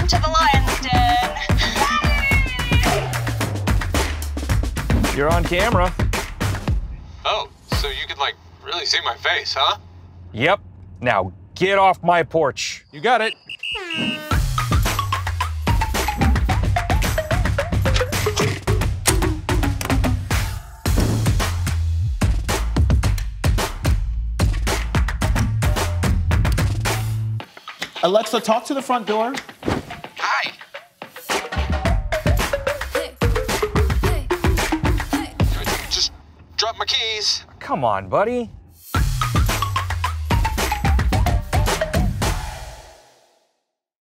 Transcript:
to the lion's den. You're on camera. Oh, so you can, like, really see my face, huh? Yep. Now get off my porch. You got it. Alexa, talk to the front door. Hi. Just drop my keys. Come on, buddy.